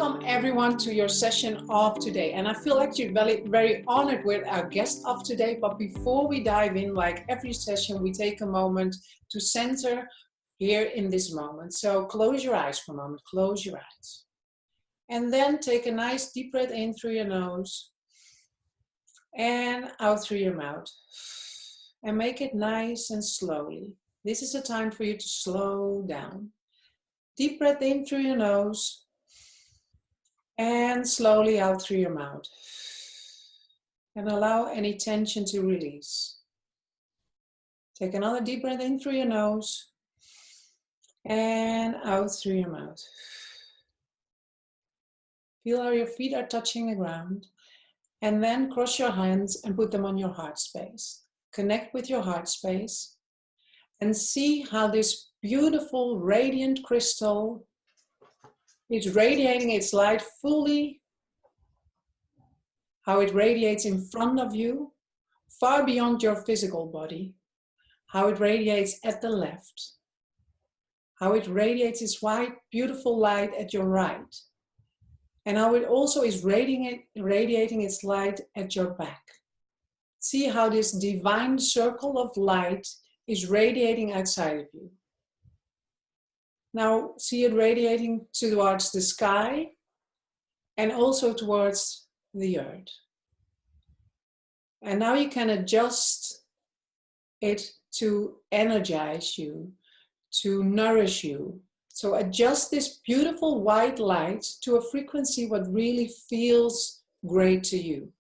Welcome everyone to your session of today. And I feel actually very, very honored with our guest of today. But before we dive in, like every session, we take a moment to center here in this moment. So close your eyes for a moment, close your eyes. And then take a nice deep breath in through your nose and out through your mouth. And make it nice and slowly. This is a time for you to slow down. Deep breath in through your nose and slowly out through your mouth. And allow any tension to release. Take another deep breath in through your nose and out through your mouth. Feel how your feet are touching the ground. And then cross your hands and put them on your heart space. Connect with your heart space and see how this beautiful radiant crystal is radiating its light fully, how it radiates in front of you, far beyond your physical body, how it radiates at the left, how it radiates its white, beautiful light at your right, and how it also is radiating its light at your back. See how this divine circle of light is radiating outside of you. Now see it radiating towards the sky and also towards the earth. And now you can adjust it to energize you, to nourish you. So adjust this beautiful white light to a frequency what really feels great to you.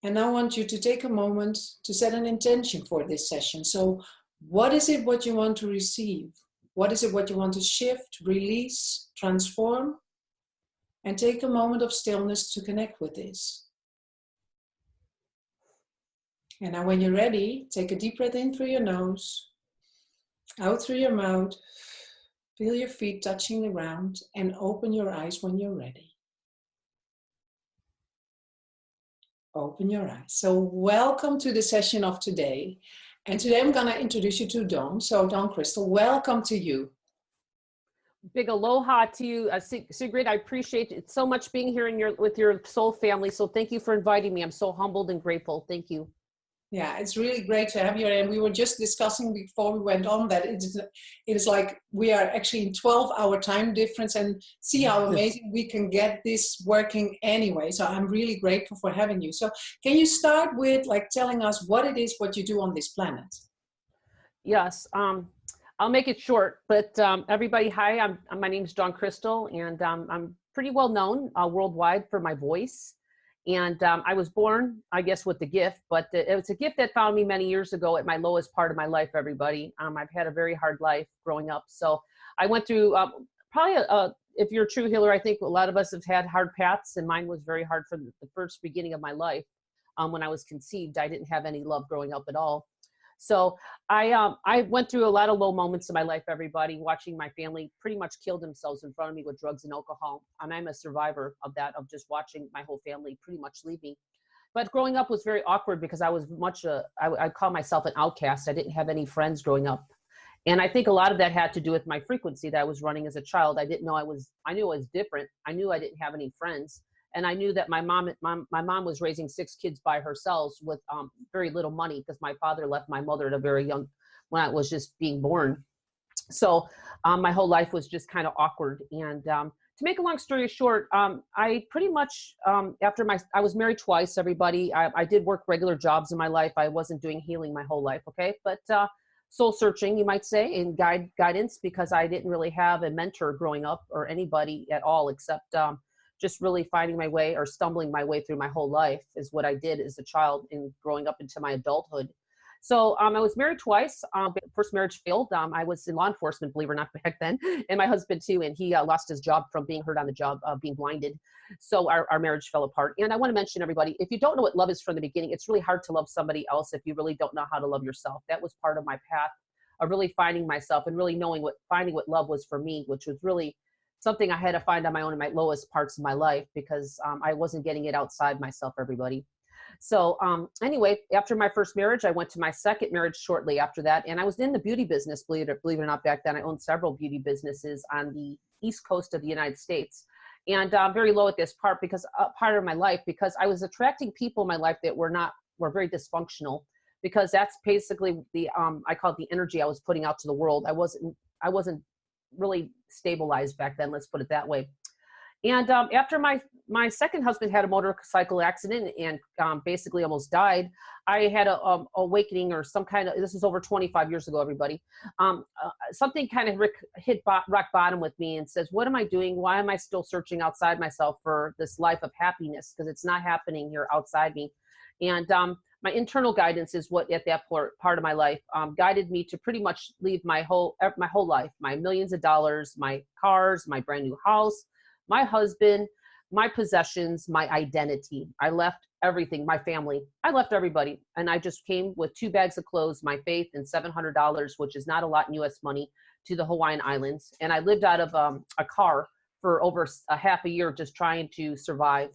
And I want you to take a moment to set an intention for this session. So what is it what you want to receive? What is it what you want to shift, release, transform? And take a moment of stillness to connect with this. And now when you're ready, take a deep breath in through your nose, out through your mouth, feel your feet touching the ground, and open your eyes when you're ready. Open your eyes. So welcome to the session of today. And today I'm going to introduce you to Dawn. So Dawn Crystal, welcome to you. Big aloha to you, Sigrid. I appreciate it so much being here with your soul family. So thank you for inviting me. I'm so humbled and grateful. Thank you. Yeah, it's really great to have you. And we were just discussing before we went on that it is like we are actually in 12-hour time difference, and see how amazing we can get this working anyway. So I'm really grateful for having you. So can you start with like telling us what it is, what you do on this planet? Yes, I'll make it short, but everybody, hi, my name is Dawn Crystal, and I'm pretty well known worldwide for my voice. And I was born, I guess, with the gift, but it was a gift that found me many years ago at my lowest part of my life, everybody. I've had a very hard life growing up. So I went through probably, if you're a true healer, I think a lot of us have had hard paths, and mine was very hard from the first beginning of my life. When I was conceived, I didn't have any love growing up at all. So I went through a lot of low moments in my life, everybody, watching my family pretty much kill themselves in front of me with drugs and alcohol. And I'm a survivor of that, of just watching my whole family pretty much leave me. But growing up was very awkward because I was I call myself an outcast. I didn't have any friends growing up. And I think a lot of that had to do with my frequency that I was running as a child. I knew I was different. I knew I didn't have any friends. And I knew that my mom was raising 6 kids by herself with very little money, because my father left my mother at a very young, when I was just being born. So my whole life was just kind of awkward. And to make a long story short, I pretty much, I was married twice, everybody. I did work regular jobs in my life. I wasn't doing healing my whole life, okay? But soul searching, you might say, and guidance, because I didn't really have a mentor growing up or anybody at all, except just really finding my way or stumbling my way through my whole life is what I did as a child and growing up into my adulthood. So I was married twice. First marriage failed. I was in law enforcement, believe it or not, back then, and my husband too, and he lost his job from being hurt on the job, being blinded. So our marriage fell apart. And I want to mention, everybody, if you don't know what love is from the beginning, it's really hard to love somebody else if you really don't know how to love yourself. That was part of my path of really finding myself and really finding what love was for me, which was really something I had to find on my own in my lowest parts of my life, because I wasn't getting it outside myself, everybody. So anyway, after my first marriage, I went to my second marriage shortly after that. And I was in the beauty business, believe it or not, back then. I owned several beauty businesses on the East Coast of the United States. And I'm very low at this part because part of my life, because I was attracting people in my life that were very dysfunctional, because that's basically the, I call it the energy I was putting out to the world. I wasn't really stabilized back then. Let's put it that way. And after my second husband had a motorcycle accident and basically almost died, I had a awakening, or some kind of, this is over 25 years ago, everybody. Something kind of hit rock bottom with me and says, what am I doing? Why am I still searching outside myself for this life of happiness? Because it's not happening here outside me. And my internal guidance is what at that part of my life guided me to pretty much leave my whole life, my millions of dollars, my cars, my brand new house, my husband, my possessions, my identity. I left everything, my family. I left everybody. And I just came with 2 bags of clothes, my faith, and $700, which is not a lot in US money, to the Hawaiian Islands. And I lived out of a car for over a half a year, just trying to survive.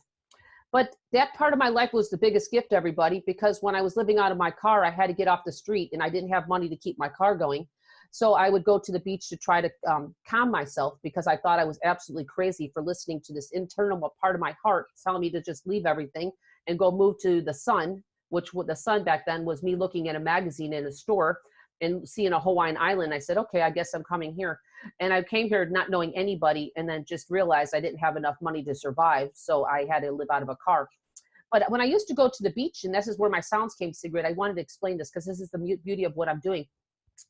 But that part of my life was the biggest gift, everybody, because when I was living out of my car, I had to get off the street and I didn't have money to keep my car going. So I would go to the beach to try to calm myself, because I thought I was absolutely crazy for listening to this internal part of my heart telling me to just leave everything and go move to the sun, which the sun back then was me looking at a magazine in a store and seeing a Hawaiian island. I said, okay, I guess I'm coming here. And I came here not knowing anybody, and then just realized I didn't have enough money to survive. So I had to live out of a car. But when I used to go to the beach, and this is where my sounds came, Sigrid, I wanted to explain this because this is the beauty of what I'm doing.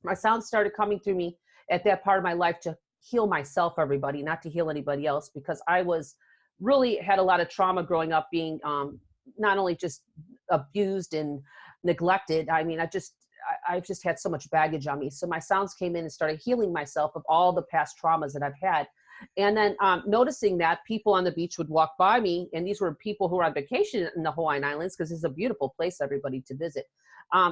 My sounds started coming through me at that part of my life to heal myself, everybody, not to heal anybody else, because I really had a lot of trauma growing up, being not only just abused and neglected. I mean, I've just had so much baggage on me. So my sounds came in and started healing myself of all the past traumas that I've had. And then noticing that people on the beach would walk by me, and these were people who were on vacation in the Hawaiian Islands, because it's a beautiful place, everybody, to visit.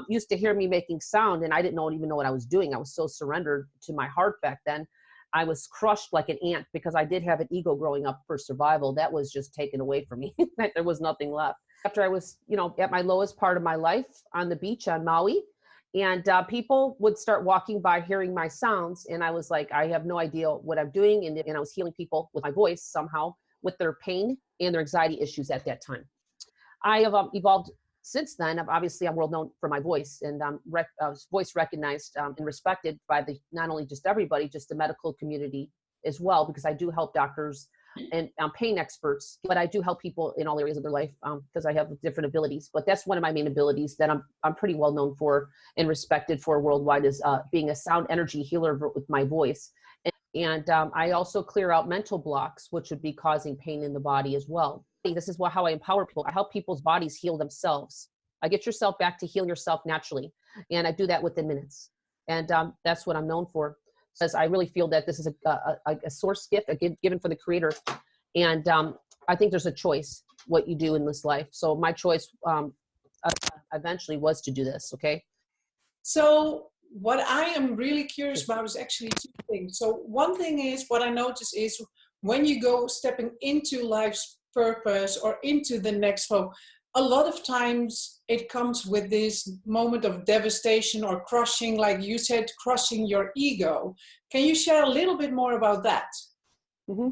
Used to hear me making sound, and I didn't even know what I was doing. I was so surrendered to my heart back then. I was crushed like an ant, because I did have an ego growing up for survival. That was just taken away from me. There was nothing left. After I was, at my lowest part of my life on the beach on Maui, and people would start walking by hearing my sounds, and I was like, I have no idea what I'm doing. And I was healing people with my voice somehow, with their pain and their anxiety issues at that time. I have evolved since then. Obviously, I'm world known for my voice, and voice recognized and respected by not only just everybody, just the medical community as well, because I do help doctors and pain experts, but I do help people in all areas of their life because I have different abilities. But that's one of my main abilities that I'm pretty well known for and respected for worldwide, is being a sound energy healer with my voice. And I also clear out mental blocks, which would be causing pain in the body as well. This is how I empower people. I help people's bodies heal themselves. I get yourself back to healing yourself naturally. And I do that within minutes. And that's what I'm known for. Because I really feel that this is a source gift, given from the Creator. And I think there's a choice what you do in this life. So my choice eventually was to do this, okay? So what I am really curious about is actually 2 things. So one thing is, what I notice is, when you go stepping into life's purpose or into the next flow, a lot of times it comes with this moment of devastation or crushing, like you said, crushing your ego. Can you share a little bit more about that? Mm-hmm.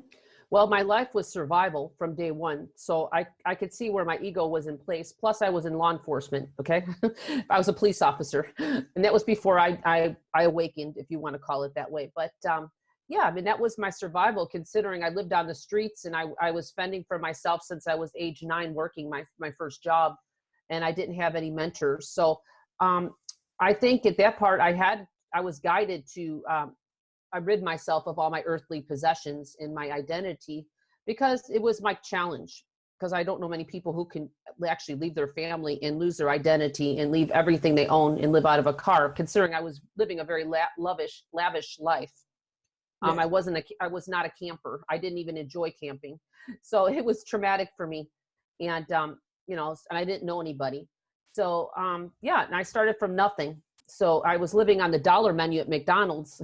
Well, my life was survival from day one. So I could see where my ego was in place. Plus I was in law enforcement. Okay. I was a police officer, and that was before I awakened, if you want to call it that way. But yeah, I mean, that was my survival, considering I lived on the streets, and I was fending for myself since I was age 9, working my first job, and I didn't have any mentors. So I think at that part I was guided to I rid myself of all my earthly possessions and my identity, because it was my challenge. Because I don't know many people who can actually leave their family and lose their identity and leave everything they own and live out of a car, considering I was living a very lavish life. Yeah. I was not a camper. I didn't even enjoy camping. So it was traumatic for me. And, and I didn't know anybody. So, yeah, and I started from nothing. So I was living on the dollar menu at McDonald's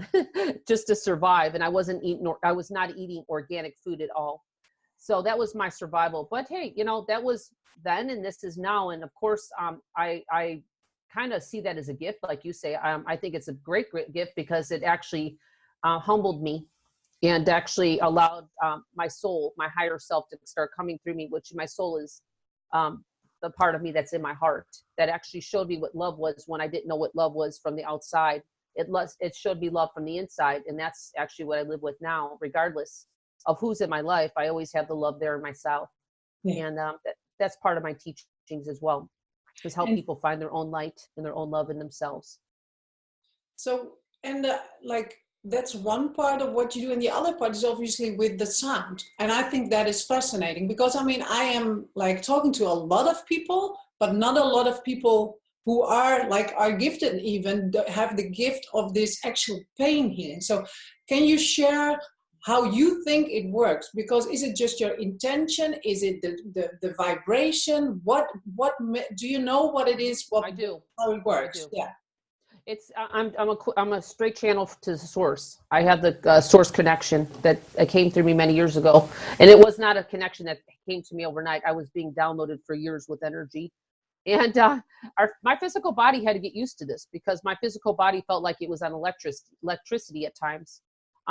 just to survive. And I was not eating organic food at all. So that was my survival. But hey, you know, that was then and this is now. And of course, I kind of see that as a gift, like you say. I think it's a great, great gift because it actually humbled me and actually allowed my soul, my higher self, to start coming through me, which my soul is the part of me that's in my heart that actually showed me what love was when I didn't know what love was from the outside. It showed me love from the inside. And that's actually what I live with now, regardless of who's in my life. I always have the love there in myself. Yeah. And that's part of my teachings as well, is help people find their own light and their own love in themselves. So, and like, that's one part of what you do. And the other part is obviously with the sound. And I think that is fascinating because, I mean, I am like talking to a lot of people, but not a lot of people who are gifted, even have the gift of this actual pain healing. So can you share how you think it works? Because is it just your intention? Is it the vibration? What do you know what it is? I do. How it works? Yeah. It's I'm a straight channel to the source. I have the source connection that came through me many years ago, and it was not a connection that came to me overnight. I was being downloaded for years with energy, and my physical body had to get used to this because my physical body felt like it was on electricity at times,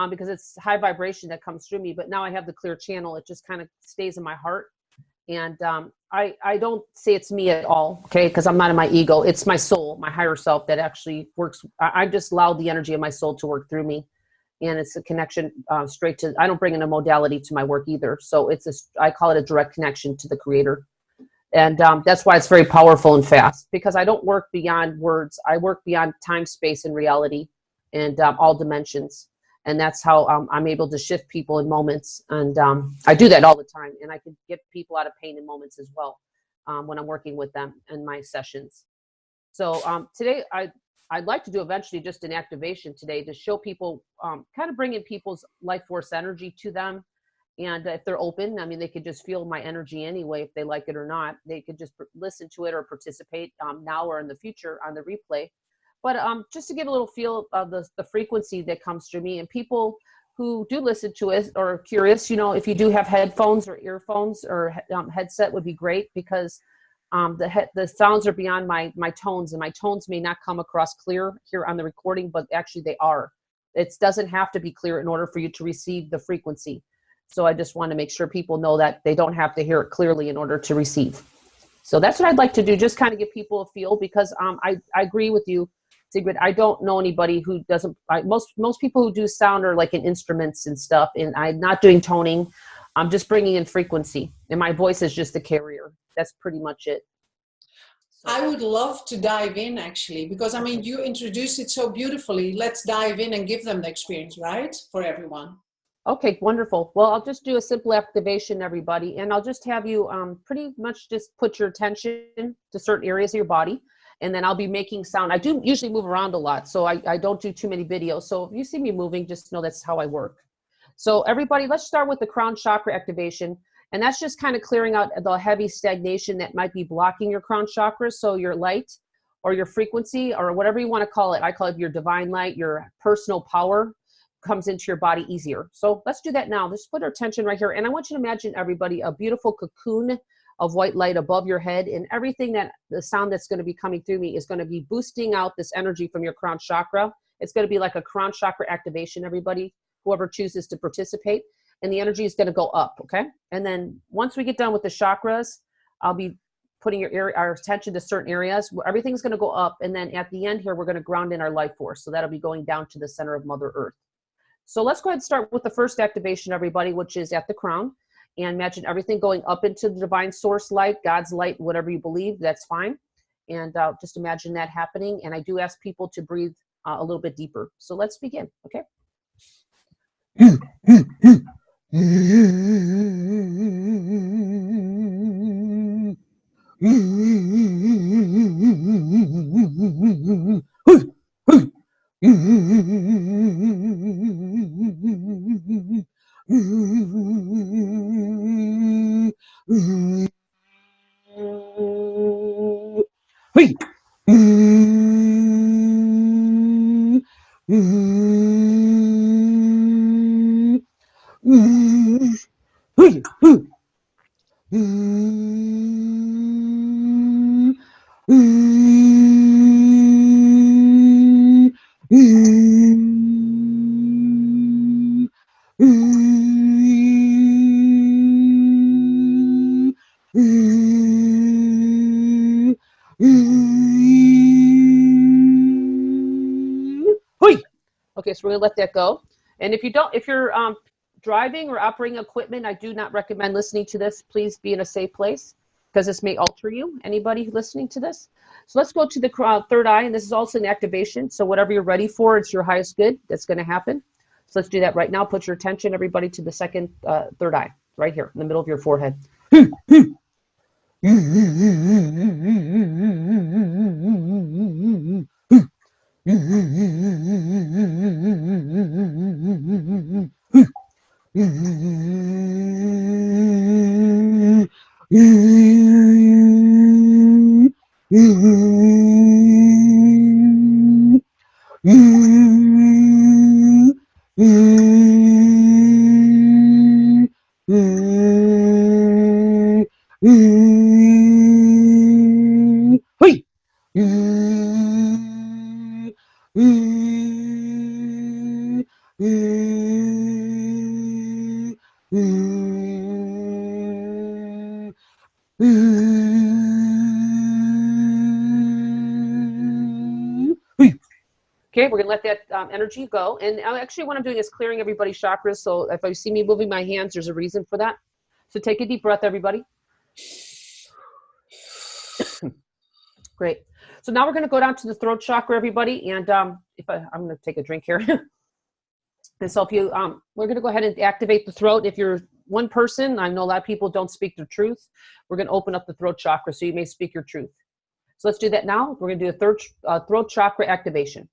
because it's high vibration that comes through me. But now I have the clear channel; it just kind of stays in my heart. And I don't say it's me at all, okay? Because I'm not in my ego. It's my soul, my higher self that actually works. I just allow the energy of my soul to work through me. And it's a connection straight to, I don't bring in a modality to my work either. So I call it a direct connection to the creator. And that's why it's very powerful and fast, because I don't work beyond words. I work beyond time, space, and reality, and all dimensions. And that's how I'm able to shift people in moments. And I do that all the time. And I can get people out of pain in moments as well when I'm working with them in my sessions. So today, I'd like to do eventually just an activation today to show people, kind of bring in people's life force energy to them. And if they're open, I mean, they could just feel my energy anyway, if they like it or not. They could just listen to it or participate now or in the future on the replay. But just to give a little feel of the frequency that comes through me, and people who do listen to it or are curious, you know, if you do have headphones or earphones or headset would be great, because the sounds are beyond my tones, and my tones may not come across clear here on the recording, but actually they are. It doesn't have to be clear in order for you to receive the frequency. So I just want to make sure people know that they don't have to hear it clearly in order to receive. So that's what I'd like to do, just kind of give people a feel, because I agree with you, Sigrid. I don't know anybody who doesn't. Most people who do sound are like in instruments and stuff, and I'm not doing toning. I'm just bringing in frequency, and my voice is just a carrier. That's pretty much it. So I would love to dive in, actually, because I mean, you introduced it so beautifully. Let's dive in and give them the experience, right, for everyone. Okay, wonderful. Well, I'll just do a simple activation, everybody, and I'll just have you pretty much just put your attention to certain areas of your body. And then I'll be making sound. I do usually move around a lot, so I don't do too many videos. So if you see me moving, just know that's how I work. So everybody, let's start with the crown chakra activation. And that's just kind of clearing out the heavy stagnation that might be blocking your crown chakra. So your light or your frequency or whatever you want to call it, I call it your divine light, your personal power comes into your body easier. So let's do that now. Just put our attention right here. And I want you to imagine, everybody, a beautiful cocoon of white light above your head, and everything that the sound that's going to be coming through me is going to be boosting out this energy from your crown chakra. It's going to be like a crown chakra activation, everybody, whoever chooses to participate, and the energy is going to go up. Okay. And then once we get done with the chakras, I'll be putting our attention to certain areas where everything's going to go up. And then at the end here, we're going to ground in our life force. So that'll be going down to the center of Mother Earth. So let's go ahead and start with the first activation, everybody, which is at the crown. And imagine everything going up into the divine source light, God's light, whatever you believe, that's fine. And just imagine that happening. And I do ask people to breathe a little bit deeper. So let's begin, okay? Okay, so we're gonna let that go. And if you're driving or operating equipment, I do not recommend listening to this. Please be in a safe place because this may alter you. Anybody listening to this? So let's go to the third eye, and this is also an activation. So whatever you're ready for, it's your highest good that's going to happen. So let's do that right now. Put your attention, everybody, to the third eye, right here in the middle of your forehead. Okay, we're gonna let that energy go. And actually what I'm doing is clearing everybody's chakras. So if you see me moving my hands, there's a reason for that. So take a deep breath, everybody. Great. So now we're gonna go down to the throat chakra, everybody. And I'm gonna take a drink here. And so if you, we're gonna go ahead and activate the throat. If you're one person, I know a lot of people don't speak their truth. We're gonna open up the throat chakra so you may speak your truth. So let's do that now. We're gonna do a throat chakra activation.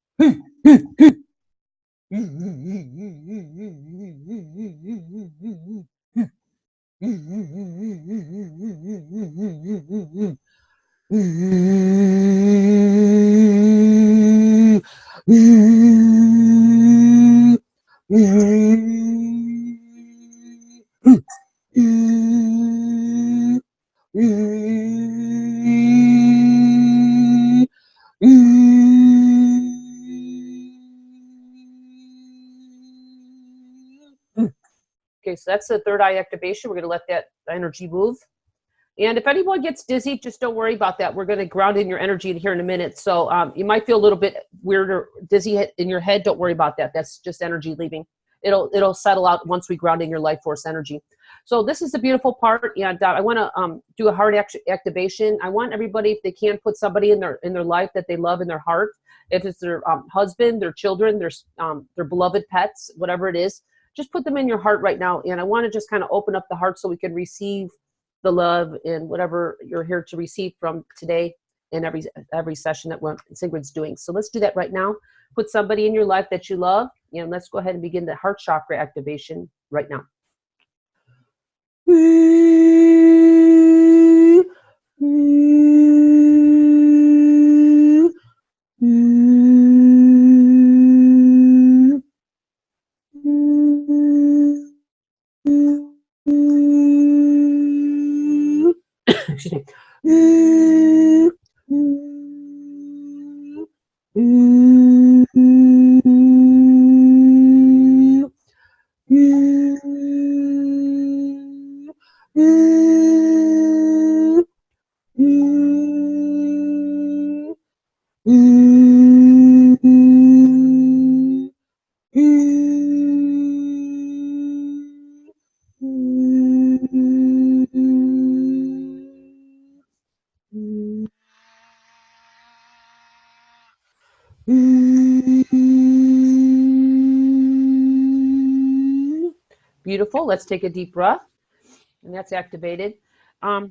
Okay, so that's the third eye activation. We're going to let that energy move. And if anyone gets dizzy, just don't worry about that. We're going to ground in your energy here in a minute. So you might feel a little bit weird or dizzy in your head. Don't worry about that. That's just energy leaving. It'll settle out once we ground in your life force energy. So this is the beautiful part. And I want to do a heart activation. I want everybody, if they can, put somebody in their life that they love in their heart. If it's their husband, their children, their beloved pets, whatever it is, just put them in your heart right now. And I want to just kind of open up the heart so we can receive the love and whatever you're here to receive from today and every session that Sigrid's doing. So let's do that right now. Put somebody in your life that you love, and let's go ahead and begin the heart chakra activation right now. Excuse me. Beautiful. Let's take a deep breath, and that's activated. So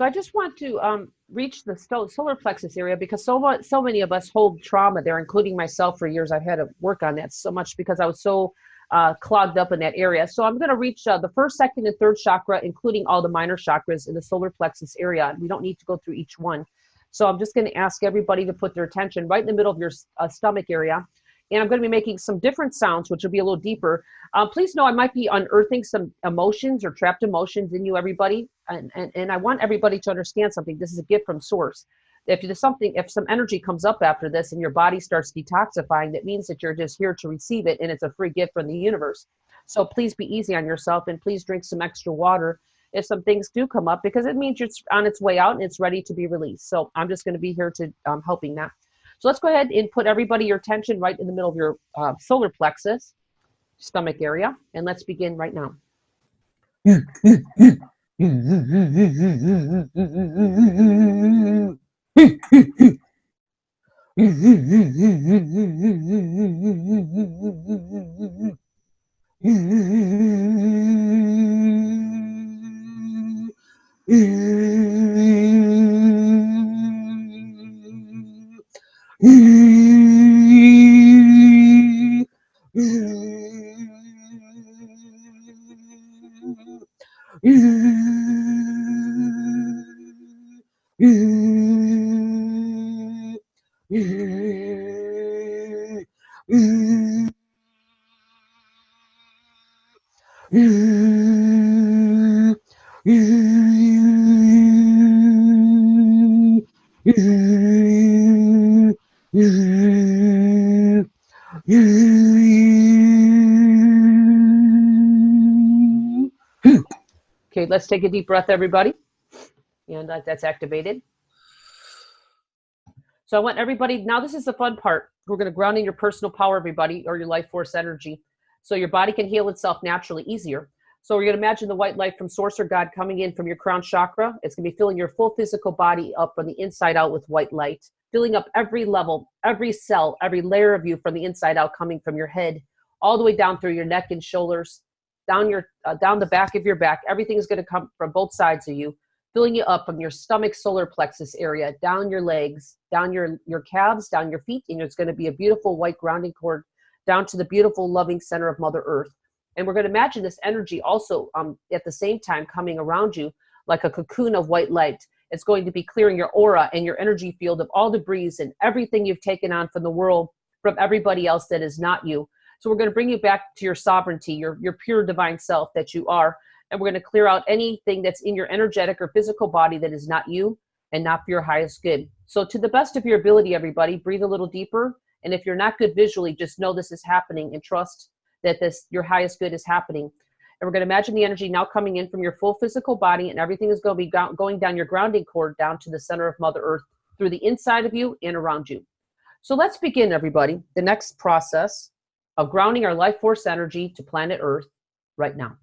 I just want to reach the solar plexus area because so many of us hold trauma there, including myself. For years, I've had to work on that so much because I was so clogged up in that area. So I'm going to reach the first, second, and third chakra, including all the minor chakras in the solar plexus area. We don't need to go through each one. So I'm just going to ask everybody to put their attention right in the middle of your stomach area. And I'm going to be making some different sounds, which will be a little deeper. Please know I might be unearthing some emotions or trapped emotions in you, everybody. And I want everybody to understand something. This is a gift from Source. If some energy comes up after this and your body starts detoxifying, that means that you're just here to receive it, and it's a free gift from the universe. So please be easy on yourself, and please drink some extra water. if some things do come up, because it means it's on its way out and it's ready to be released. So I'm just going to be here to helping that. So let's go ahead and put everybody your attention right in the middle of your solar plexus, stomach area, and let's begin right now. Okay, let's take a deep breath, everybody. And that's activated. So I want everybody, now this is the fun part. We're going to ground in your personal power, everybody, or your life force energy, so your body can heal itself naturally easier. So we're going to imagine the white light from Source or God coming in from your crown chakra. It's going to be filling your full physical body up from the inside out with white light, filling up every level, every cell, every layer of you from the inside out, coming from your head all the way down through your neck and shoulders, down the back of your back. Everything is going to come from both sides of you, filling you up from your stomach, solar plexus area, down your legs, down your calves, down your feet, and it's going to be a beautiful white grounding cord down to the beautiful loving center of Mother Earth. And we're going to imagine this energy also at the same time coming around you like a cocoon of white light. It's going to be clearing your aura and your energy field of all debris and everything you've taken on from the world, from everybody else that is not you. So we're going to bring you back to your sovereignty, your pure divine self that you are. And we're going to clear out anything that's in your energetic or physical body that is not you and not for your highest good. So to the best of your ability, everybody, breathe a little deeper. And if you're not good visually, just know this is happening and trust that your highest good is happening. And we're going to imagine the energy now coming in from your full physical body, and everything is going to be going down your grounding cord down to the center of Mother Earth through the inside of you and around you. So let's begin, everybody, the next process of grounding our life force energy to planet Earth right now.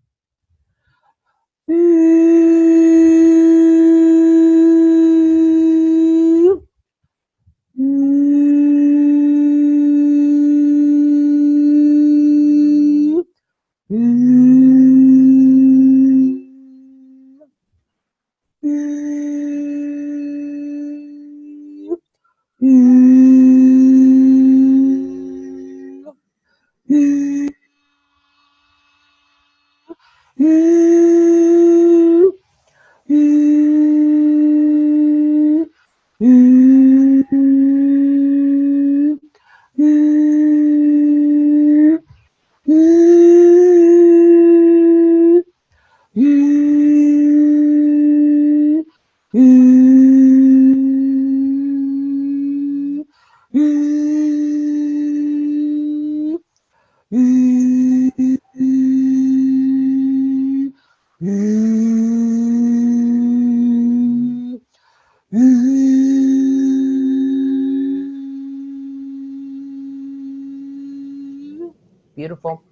Beautiful.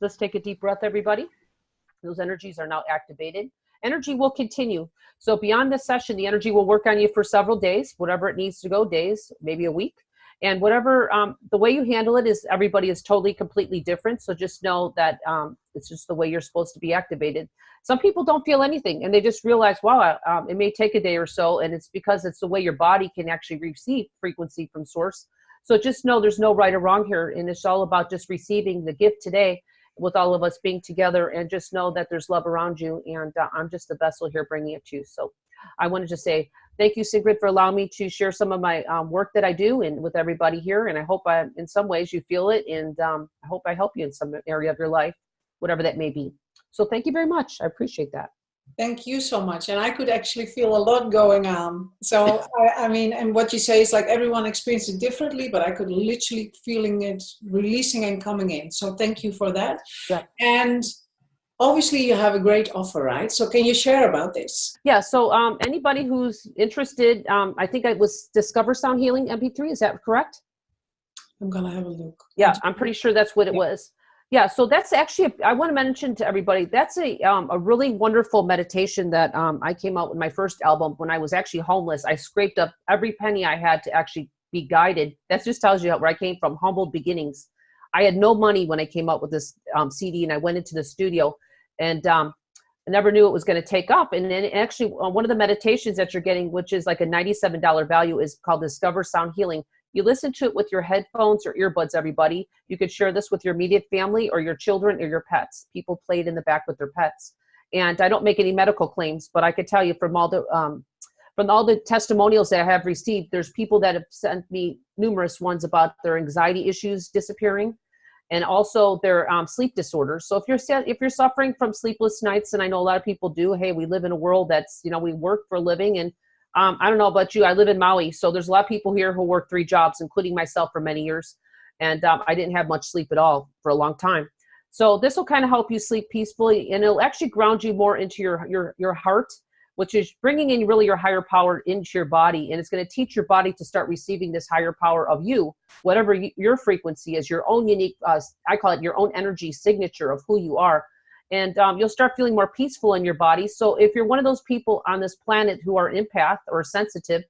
Let's take a deep breath, everybody. Those energies are now activated. Energy will continue. So beyond this session, the energy will work on you for several days, whatever it needs to go, days, maybe a week. And whatever, the way you handle it is everybody is totally, completely different. So just know that it's just the way you're supposed to be activated. Some people don't feel anything and they just realize, wow, it may take a day or so. And it's because it's the way your body can actually receive frequency from source. So just know there's no right or wrong here. And it's all about just receiving the gift today with all of us being together, and just know that there's love around you. And I'm just the vessel here bringing it to you. So I wanted to say thank you, Sigrid, for allowing me to share some of my work that I do and with everybody here. And I hope in some ways you feel it. And I hope I help you in some area of your life, whatever that may be. So thank you very much. I appreciate that. Thank you so much. And I could actually feel a lot going on. So, I mean, and what you say is like everyone experiences it differently, but I could literally feeling it releasing and coming in. So thank you for that. Yeah. And obviously you have a great offer, right? So can you share about this? Yeah, so anybody who's interested, I think it was Discover Sound Healing MP3, is that correct? I'm gonna have a look. Yeah, I'm pretty sure that's what it was. Yeah, so that's actually, I want to mention to everybody, that's a really wonderful meditation that I came out with my first album when I was actually homeless. I scraped up every penny I had to actually be guided. That just tells you where I came from, humble beginnings. I had no money when I came out with this CD, and I went into the studio, and I never knew it was going to take off. And then actually one of the meditations that you're getting, which is like a $97 value, is called Discover Sound Healing. You listen to it with your headphones or earbuds, everybody. You could share this with your immediate family or your children or your pets. People play it in the back with their pets. And I don't make any medical claims, but I could tell you from all the testimonials that I have received, there's people that have sent me numerous ones about their anxiety issues disappearing, and also their sleep disorders. So if you're suffering from sleepless nights, and I know a lot of people do, hey, we live in a world that's, we work for a living, and I don't know about you, I live in Maui, so there's a lot of people here who work 3 jobs, including myself for many years, and I didn't have much sleep at all for a long time. So this will kind of help you sleep peacefully, and it'll actually ground you more into your heart, which is bringing in really your higher power into your body. And it's going to teach your body to start receiving this higher power of you, whatever your frequency is, your own unique, I call it your own energy signature of who you are. And you'll start feeling more peaceful in your body. So if you're one of those people on this planet who are empath or sensitive,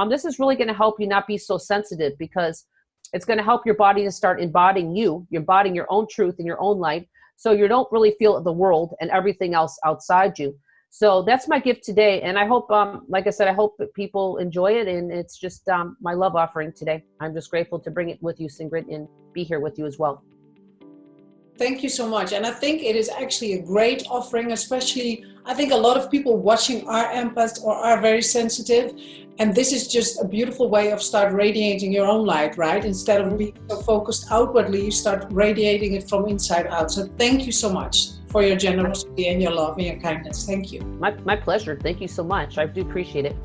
this is really going to help you not be so sensitive, because it's going to help your body to start embodying you're embodying your own truth in your own light. So you don't really feel the world and everything else outside you. So that's my gift today. And I hope, like I said, I hope that people enjoy it. And it's just my love offering today. I'm just grateful to bring it with you, Sigrid, and be here with you as well. Thank you so much. And I think it is actually a great offering, especially I think a lot of people watching are empaths or are very sensitive. And this is just a beautiful way of start radiating your own light, right? Instead of being so focused outwardly, you start radiating it from inside out. So thank you so much for your generosity and your love and your kindness. Thank you. My pleasure. Thank you so much. I do appreciate it.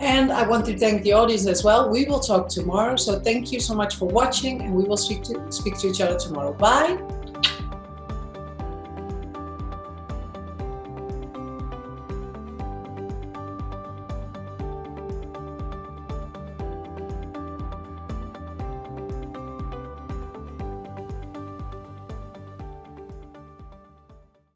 And I want to thank the audience as well. We will talk tomorrow. So thank you so much for watching, and we will speak to each other tomorrow. Bye.